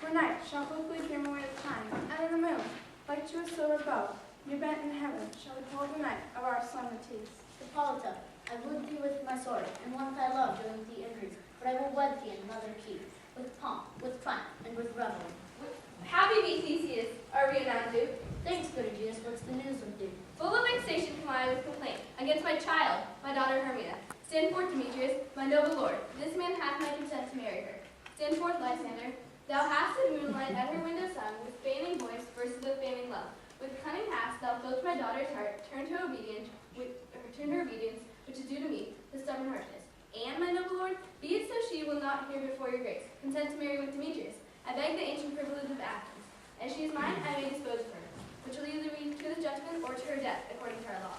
For night shall hopefully dim away the time, and in the moon, like to a silver bow, you bent in heaven, shall behold the night of our solemnities. Hippolyta, I would thee with my sword, and want thy love doing thee injuries, but I will wed thee in mother keep, with pomp, with triumph, and with revelry. Happy be Theseus, our renowned Duke. Thanks, good Aegeus, what's the news with thee? Full of vexation come I with complaint against my child, my daughter Hermia. Stand forth, Demetrius, my noble lord. This man hath my consent to marry her. Stand forth, Lysander. Thou hast in moonlight at her window sung, with feigning voice verses of feigning love. With cunning hast thou filched my daughter's heart, turned her obedience, which is due to me, the stubborn harshness. And, my noble lord, be it so she will not hear before your grace, consent to marry with Demetrius. I beg the ancient privilege of Athens. As she is mine, I may dispose of her, which will either be to the judgment or to her death, according to our law.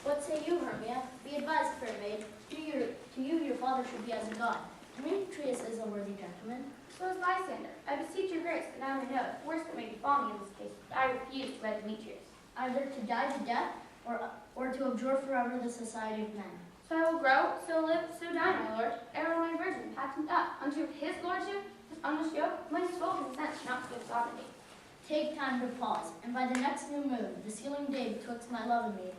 What say you, Hermia? Be advised, fair maid. To you your father should be as a god. Demetrius is a worthy gentleman. So is Lysander. I beseech your grace that I may know if worse that may befall me in this case, but I refuse to wed Demetrius. Either to die to death, or to abjure forever the society of men. So I will grow, so live, so die, my lord, ere my virgin patent up unto his lordship, on this yoke, my soul consents not to give sovereignty. Take time to pause, and by the next new moon, the sealing day betwixt my love and me,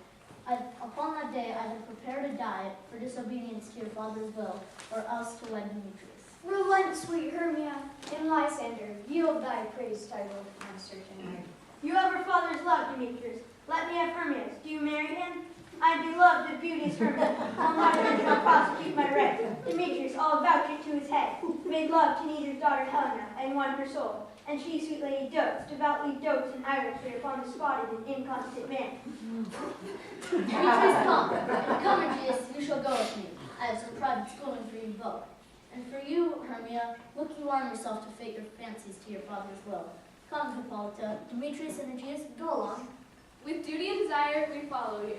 upon that day either prepare to die for disobedience to your father's will, or else to wed Demetrius. Relent, sweet Hermia, and Lysander, yield thy praise title, master general. You have her father's love, Demetrius. Let me have Hermia's. Do you marry him? I be loved of beauteous Hermia. All my men shall prosecute my right. Demetrius, I'll vouch it to his head. Made love to Niger's daughter Helena, and won her soul. And she, sweet lady, dotes, devoutly dotes in idolatry upon the spotted and inconstant man. Demetrius, come, and come, Aegeus, you shall go with me. I have some private schooling for you both. And for you, Hermia, look you arm yourself to fate your fancies to your father's will. Come, Hippolyta, Demetrius and Aegeus, go along. With duty and desire, we follow you.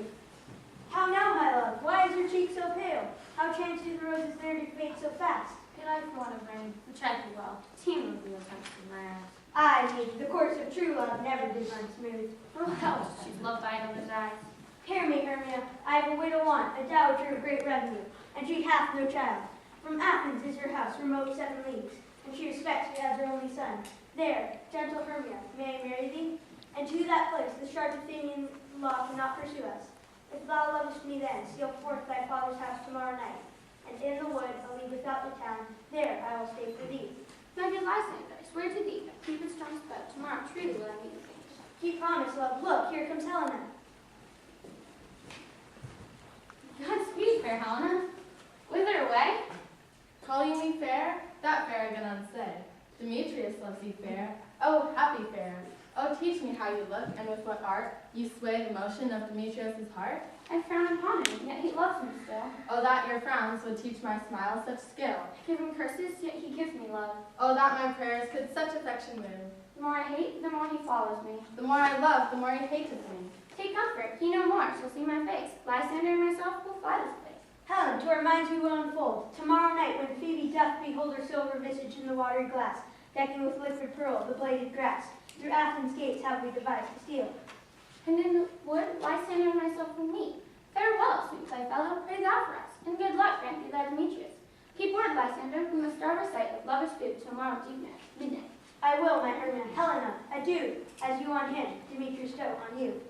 How now, my love? Why is your cheek so pale? How chanced the roses there to fade so fast? Good I for want of rain, which I do well, teeming with the offense of my eyes. Ay, me, the course of true love never did run smooth. Oh, hell, she's loved by another's eyes. Hear me, Hermia, I have a widow aunt, a dowager of great revenue, and she hath no child. From Athens is her house, remote 7 leagues, and she respects me as her only son. There, gentle Hermia, may I marry thee? And to that place the sharp Athenian law cannot pursue us. If thou lovest me then, steal forth thy father's house tomorrow night, and in the wood, a league without the town, there I will stay for thee. My good Lysander, I swear to thee, that keep a strong spell, tomorrow truly will I meet with thee. Keep promise, love. Look, here comes Helena. Godspeed, fair Helena. Whither away? Call you me fair? That fair I can unsay. Demetrius loves you fair. Oh, happy fair. Oh, teach me how you look, and with what art you sway the motion of Demetrius' heart. I frown upon him, yet he loves me still. Oh, that your frowns would teach my smile such skill. I give him curses, yet he gives me love. Oh, that my prayers could such affection move. The more I hate, the more he follows me. The more I love, the more he hateth me. Take comfort, he no more shall see my face. Lysander and myself will fly this place. Helen, to our minds we will unfold. Tomorrow night, when Phoebe doth behold her silver visage in the watery glass, decking with liquid pearl the bladed grass, through Athens' gates have we devised to steal. And in the wood, Lysander and myself will meet. Farewell, sweet playfellow, pray thou for us, and good luck grant thee thy Demetrius. Keep word, Lysander, we must starve our sight of lovers' food tomorrow midnight. I will, my Hermia. Helena, adieu, as you on him, Demetrius dote on you.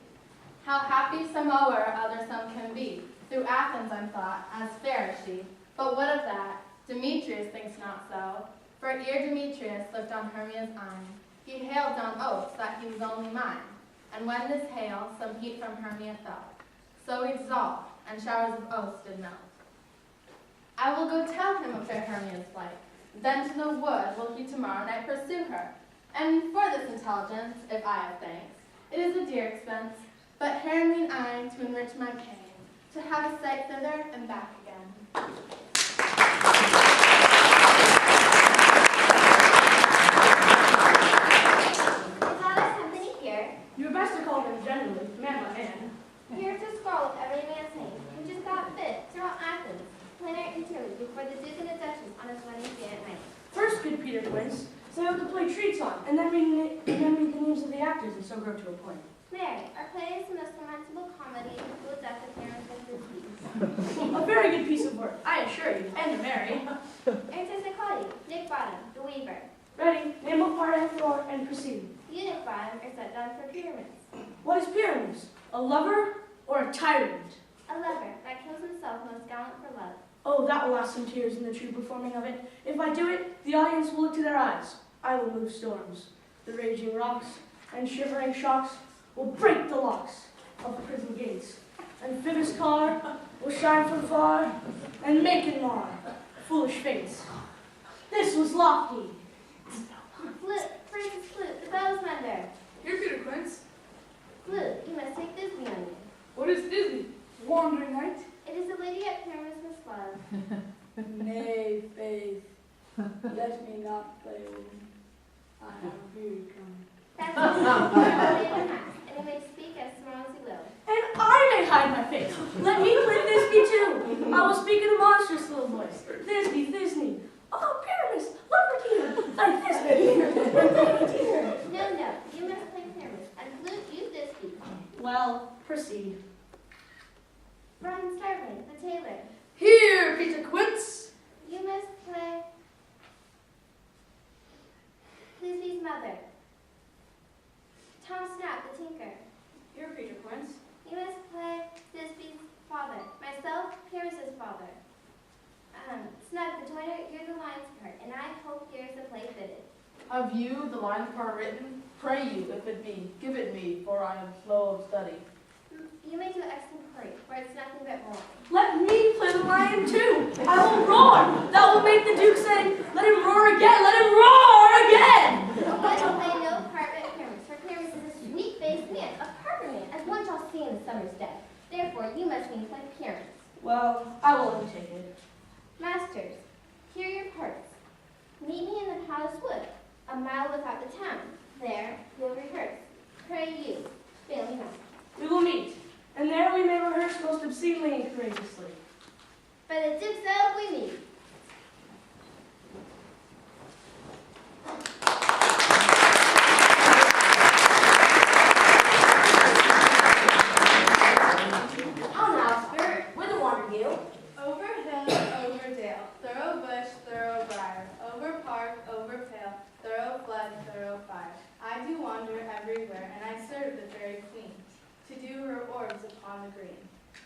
How happy some o'er other some can be. Through Athens I'm thought, as fair as she. But what of that? Demetrius thinks not so. For ere Demetrius looked on Hermia's eye, he hailed on oaths that he was only mine. And when this hail some heat from Hermia felt, so exalt, and showers of oaths did melt. I will go tell him of fair Hermia's flight. Then to the wood will he tomorrow night pursue her. And for this intelligence, if I have thanks, it is a dear expense, but here mean I to enrich my pain, to have a sight thither and back again. You had best to call them generally, man by man. Here's a scroll of every man's name, which is thought fit throughout Athens, plenary interlude before the Duke and the Duchess on his wedding day at night. First, good Peter Quince, say what the play treats on, and then read the names of the actors and so grow to a point. Mary, our play is the most lamentable comedy in full death of parents and disease. A very good piece of work, I assure you, and to Mary. Enter Nicole, Nick Bottom, the Weaver. Ready, name what part I have What is Pyramus? A lover or a tyrant? A lover that kills himself most gallant for love. Oh, that will last some tears in the true performing of it. If I do it, the audience will look to their eyes. I will move storms. The raging rocks and shivering shocks will break the locks of prison gates. And Phoebus' car will shine from far and make and mar foolish fates. This was lofty. Flute, Francis Flute, the bell's mender. Here, Peter Quince. Flute, you must take Disney on you. What is Disney? Wandering Knight? It is a lady at Pyramus must love. Nay, Faith, let me not play with him. I have you come. That's what you and you may speak as small as you will. And I may hide my face. Let me play Thisbe too. I will speak in a monstrous little voice. Thisbe. Oh, Pyramus, lover dear, thy Thisbe dear. No, you must play Pyramus, and Flute, use Disney. Well, proceed. Brian Starveling, the tailor. Here, Peter Quince. You must play Thisbe's mother. Tom Snap, the tinker. Here, Peter Quince. You must play Thisbe's father. Myself, Pyramus's father. Snug, the joiner, you're the lion's part, and I hope here's the play fitted. Have you the lines part written? Pray you, if it be, give it me, for I am slow of study. You may do excellent play, for it's nothing but more. Let me play the lion too. I will roar. That will make the Duke say, let him roar again, let him roar again. Let him play no part but Pyramus, for Pyramus is a sweet-faced man, a parker man, as one shall see in the summer's day. Therefore, you must mean play Pyramus. Well, I will undertake it. Masters, here are your parts. Meet me in the palace wood, a mile without the town. There, we'll rehearse. Pray you, failing not. We will meet, and there we may rehearse most obscenely and courageously. By the dip cell we meet. How now, spirit? Whither wander you? Over hill, over dale, thorough bush, thorough briar, over park, over pale, thorough flood, thorough fire. I do wander everywhere, and I serve the fairy queen, to do her orbs upon the green.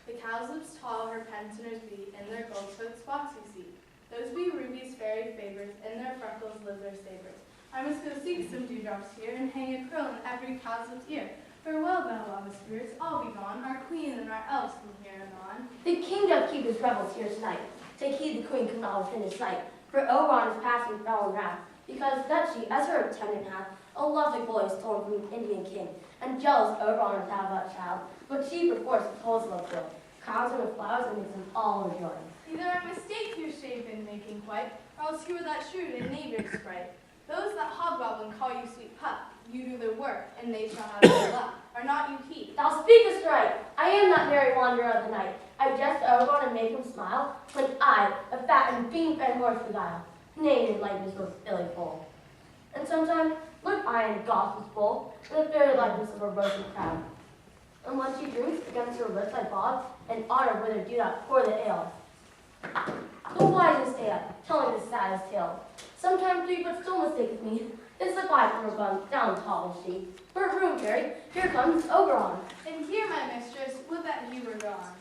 The cowslips tall her pensioners be, in their gold coats spots you see. Those be rubies fairy favors, in their freckles live their savors. I must go seek some dewdrops here, and hang a curl in every cowslip's ear. Farewell, beloved spirits, all be gone, our queen and our elves from here anon. The king doth keep his revels here tonight. Take heed the queen come not within his sight. For Oberon is passing fell in wrath, because that she, as her attendant hath, a lovely boy stolen from an Indian king, and jealous Oberon is to have that child, but she perforce withholds love joy, crowns him with flowers and makes them all enjoy. Either I mistake your shaven making quite, or else you are that shrewd and knavish sprite. Those that hobgoblin call you sweet pup, you do their work, and they shall have their luck. Are not you he? Thou speakest right. I am that merry wanderer of the night. I jest Oberon and make him smile, when I, a fat and beam-fed horse beguile, naked likeness was illy full. And sometimes look I in gospel's bowl, in the fairy likeness of a rosy crown. And when she drinks, against her lips I bog, and honor whether do not pour the ale. The wisest stay up, telling the saddest tale. Sometimes three but still mistaketh me. It's the pie from her bum, down tall is she. For her room, Fairy, here comes Oberon. And here, my mistress, would that you were gone.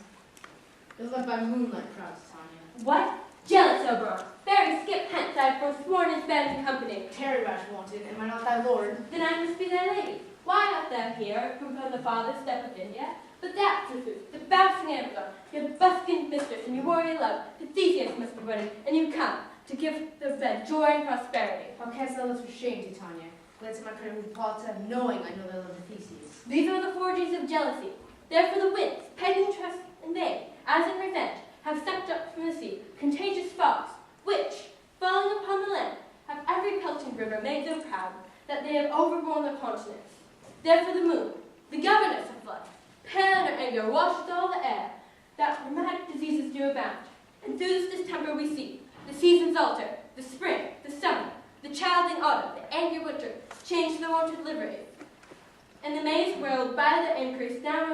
Is that by moonlight crowds, Tanya? What? Jealous, Oberon. Fairy, skip hence, I have forsworn his bed and company. Tarry, rash wanton, am I not thy lord? Then I must be thy lady. Why not thou here, from the father's step of India? But that's the bouncing Amazon, your buskined mistress, and your warrior love, the Theseus must be running, and you come to give the bed joy and prosperity. How canst thou thus shame, Titania? Glance at my credit with Pauletta, knowing I know thy love of Theseus. These are the forgeries of jealousy. Therefore the winds, peddling trust, and they, as in revenge, have sucked up from the sea contagious fogs, which, falling upon the land, have every pelting river made so proud that they have overborne the continents. Therefore the moon, the governess of flood, pale in her anger, washes all the air, that rheumatic diseases do abound. And through this distemper we see the seasons alter, the spring, the summer, the childing autumn, the angry winter, change their wonted livery. And the maize whirled by the increase down